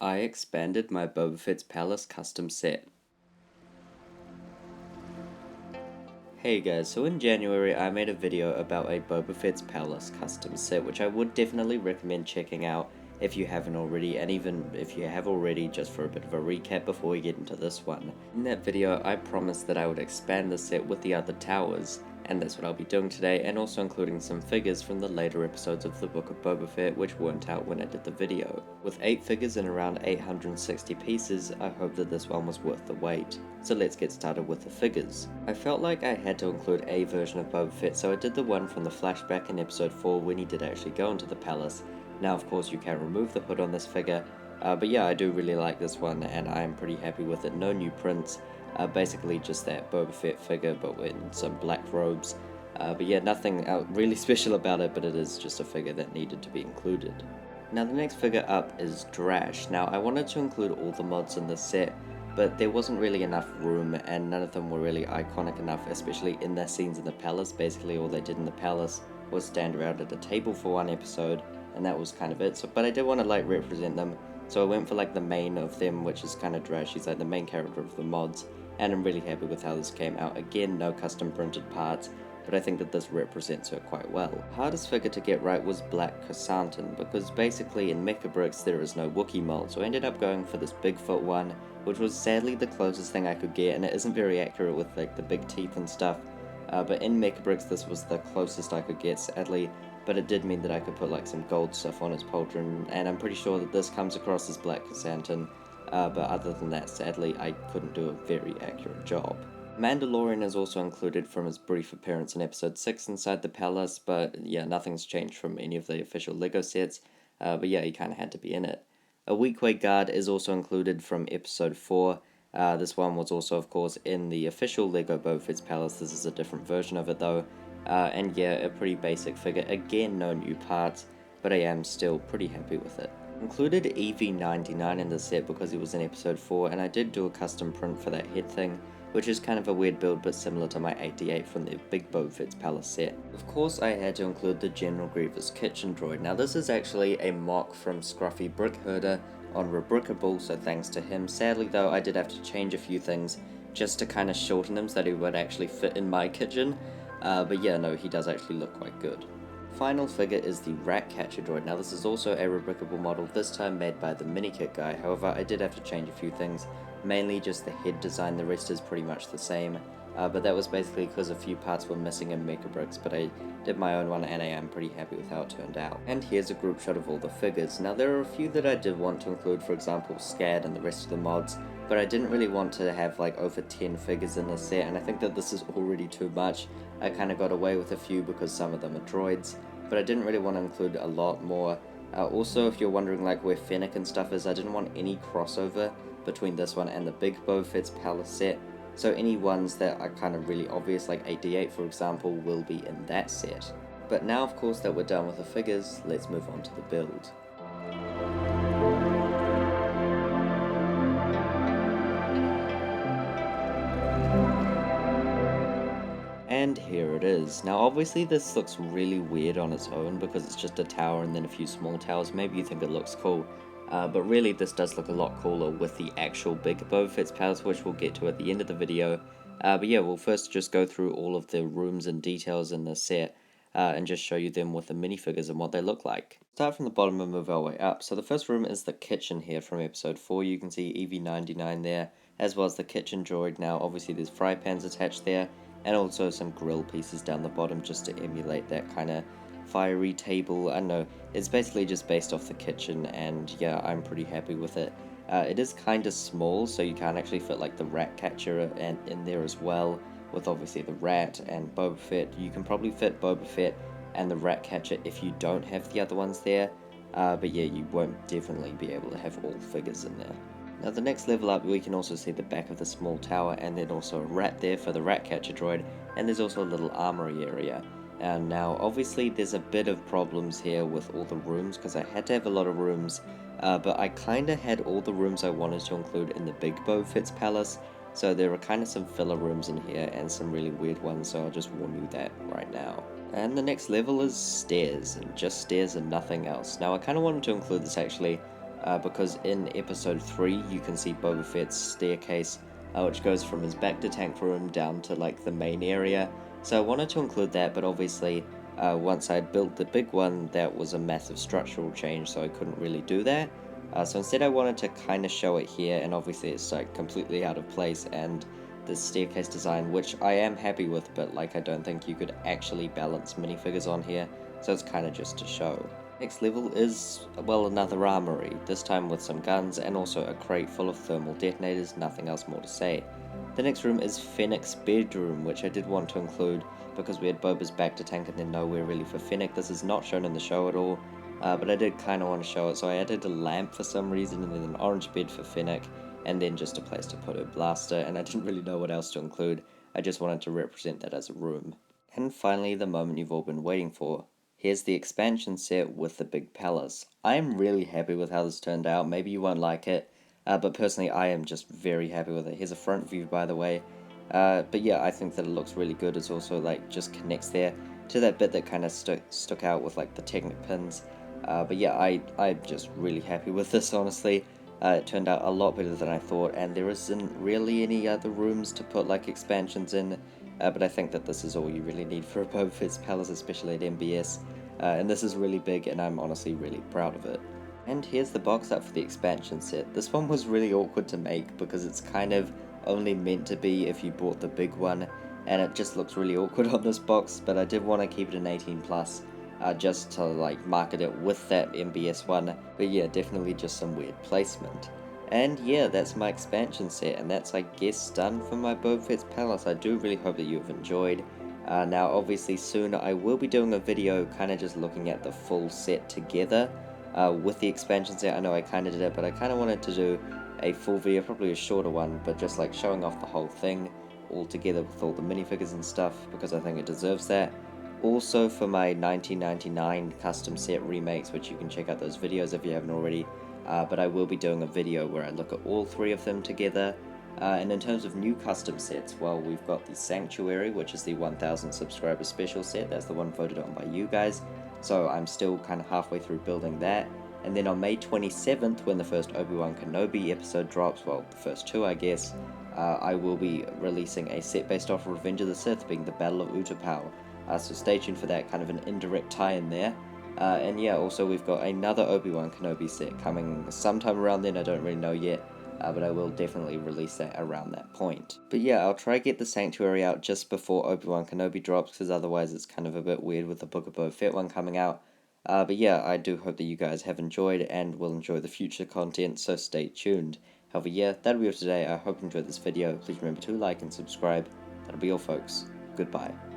I expanded my Boba Fett's Palace custom set. Hey guys, so in January I made a video about a Boba Fett's Palace custom set, which I would definitely recommend checking out if you haven't already, and even if you have already, just for a bit of a recap before we get into this one. In that video I promised that I would expand the set with the other towers, and that's what I'll be doing today, and also including some figures from the later episodes of the Book of Boba Fett which weren't out when I did the video. With 8 figures and around 860 pieces, I hope that this one was worth the wait. So let's get started with the figures. I felt like I had to include a version of Boba Fett, so I did the one from the flashback in episode 4 when he did actually go into the palace. Now of course you can remove the hood on this figure, but yeah, I do really like this one and I am pretty happy with it. No new prints. Basically just that Boba Fett figure but in some black robes. But yeah, nothing really special about it, but it is just a figure that needed to be included. Now the next figure up is Drash. Now I wanted to include all the mods in this set, but there wasn't really enough room and none of them were really iconic enough, especially in their scenes in the palace. Basically all they did in the palace was stand around at a table for one episode, and that was kind of it. But I did want to represent them, so I went for the main of them, which is kind of Drash. He's the main character of the mods, and I'm really happy with how this came out. Again, no custom printed parts, but I think that this represents her quite well. Hardest figure to get right was Black Chrysanthemum, because basically in Mechabricks there is no Wookiee mold, so I ended up going for this Bigfoot one, which was sadly the closest thing I could get, and it isn't very accurate with the big teeth and stuff, but in Mechabricks this was the closest I could get, sadly, but it did mean that I could put some gold stuff on his pauldron, and I'm pretty sure that this comes across as Black Chrysanthemum, but other than that, sadly, I couldn't do a very accurate job. Mandalorian is also included from his brief appearance in episode 6 inside the palace, but yeah, nothing's changed from any of the official LEGO sets, but yeah, he kind of had to be in it. A Weequay guard is also included from episode 4. This one was also, of course, in the official LEGO Boba Fett's palace. This is a different version of it though, and yeah, a pretty basic figure. Again, no new parts, but I am still pretty happy with it. Included EV99 in the set because he was in episode 4, and I did do a custom print for that head thing, which is kind of a weird build but similar to my 88 from the big Boba Fett's Palace set. Of course I had to include the General Grievous kitchen droid. Now this is actually a mock from Scruffy Brick Herder on Rebrickable, so thanks to him. Sadly though, I did have to change a few things just to kind of shorten him so that he would actually fit in my kitchen, but yeah, no, he does actually look quite good. Final figure is the Ratcatcher droid. Now this is also a Rebrickable model, this time made by the Minikit guy. However, I did have to change a few things, mainly just the head design. The rest is pretty much the same, but that was basically because a few parts were missing in Mechabricks, but I did my own one and I am pretty happy with how it turned out. And here's a group shot of all the figures. Now there are a few that I did want to include, for example Scad and the rest of the mods, but I didn't really want to have over 10 figures in this set, and I think that this is already too much. I kind of got away with a few because some of them are droids, but I didn't really want to include a lot more. Also, if you're wondering where Fennec and stuff is, I didn't want any crossover between this one and the big Boba Fett's Palace set, so any ones that are kind of really obvious, like 88 for example, will be in that set. But now of course that we're done with the figures, let's move on to the build. And here it is. Now obviously this looks really weird on its own because it's just a tower and then a few small towers. Maybe you think it looks cool, but really this does look a lot cooler with the actual big Boba Fett's palace, which we'll get to at the end of the video. But yeah, we'll first just go through all of the rooms and details in the set, and just show you them with the minifigures and what they look like. Start from the bottom and move our way up. So the first room is the kitchen here from episode 4. You can see EV99 there, as well as the kitchen droid. Now obviously there's fry pans attached there, and also some grill pieces down the bottom just to emulate that kind of fiery table. I don't know, it's basically just based off the kitchen, and yeah, I'm pretty happy with it. It is kind of small, so you can't actually fit the Ratcatcher in there as well, with obviously the rat and Boba Fett. You can probably fit Boba Fett and the Ratcatcher if you don't have the other ones there, but yeah, you won't definitely be able to have all figures in there. Now the next level up, we can also see the back of the small tower, and then also a rat there for the Ratcatcher droid, and there's also a little armory area. And now obviously there's a bit of problems here with all the rooms, because I had to have a lot of rooms, but I kinda had all the rooms I wanted to include in the big Boba Fett's palace, so there are kind of some filler rooms in here and some really weird ones, so I'll just warn you that right now. And the next level is stairs, and just stairs and nothing else. Now I kind of wanted to include this actually, because in episode 3 you can see Boba Fett's staircase, which goes from his back to tank room down to like the main area. So I wanted to include that, but obviously once I built the big one, that was a massive structural change, so I couldn't really do that. So instead I wanted to kind of show it here, and obviously it's like completely out of place, and the staircase design, which I am happy with, but like I don't think you could actually balance minifigures on here, so it's kind of just to show. Next level is, well, another armory, this time with some guns and also a crate full of thermal detonators, nothing else more to say. The next room is Fennec's bedroom, which I did want to include because we had Boba's back to tank and then nowhere really for Fennec. This is not shown in the show at all, but I did kind of want to show it, so I added a lamp for some reason and then an orange bed for Fennec, and then just a place to put her blaster, and I didn't really know what else to include. I just wanted to represent that as a room. And finally, the moment you've all been waiting for. Here's the expansion set with the big palace. I am really happy with how this turned out. Maybe you won't like it, but personally I am just very happy with it. Here's a front view, by the way. But yeah, I think that it looks really good. It's also like just connects there to that bit that kind of stuck out with like the Technic pins. But yeah, I'm just really happy with this, honestly. It turned out a lot better than I thought, and there isn't really any other rooms to put like expansions in, but I think that this is all you really need for a Boba Fett's palace, especially at MBS, and this is really big, and I'm honestly really proud of it. And here's the box art for the expansion set. This one was really awkward to make because it's kind of only meant to be if you bought the big one, and it just looks really awkward on this box, but I did want to keep it an 18 plus. Just to like market it with that MBS one, but yeah, definitely just some weird placement. And yeah, that's my expansion set, and that's I guess done for my Boba Fett's palace. I do really hope that you've enjoyed. Now obviously soon I will be doing a video kind of just looking at the full set together with the expansion set. I know I kind of did it, but I kind of wanted to do a full video, probably a shorter one, but just like showing off the whole thing all together with all the minifigures and stuff, because I think it deserves that. Also for my 1999 custom set remakes, which you can check out those videos if you haven't already, but I will be doing a video where I look at all 3 of them together. And in terms of new custom sets, well, we've got the Sanctuary, which is the 1000 subscriber special set. That's the one voted on by you guys, so I'm still kind of halfway through building that. And then on May 27th, when the first Obi-Wan Kenobi episode drops, well, the first 2 I guess, I will be releasing a set based off Revenge of the Sith, being the Battle of Utapau. So stay tuned for that, kind of an indirect tie-in there. And yeah, also we've got another Obi-Wan Kenobi set coming sometime around then, I don't really know yet, but I will definitely release that around that point. But yeah, I'll try to get the Sanctuary out just before Obi-Wan Kenobi drops, because otherwise it's kind of a bit weird with the Book of Boba Fett one coming out. But yeah, I do hope that you guys have enjoyed and will enjoy the future content, so stay tuned. However, yeah, that'll be all for today. I hope you enjoyed this video. Please remember to like and subscribe. That'll be all, folks. Goodbye.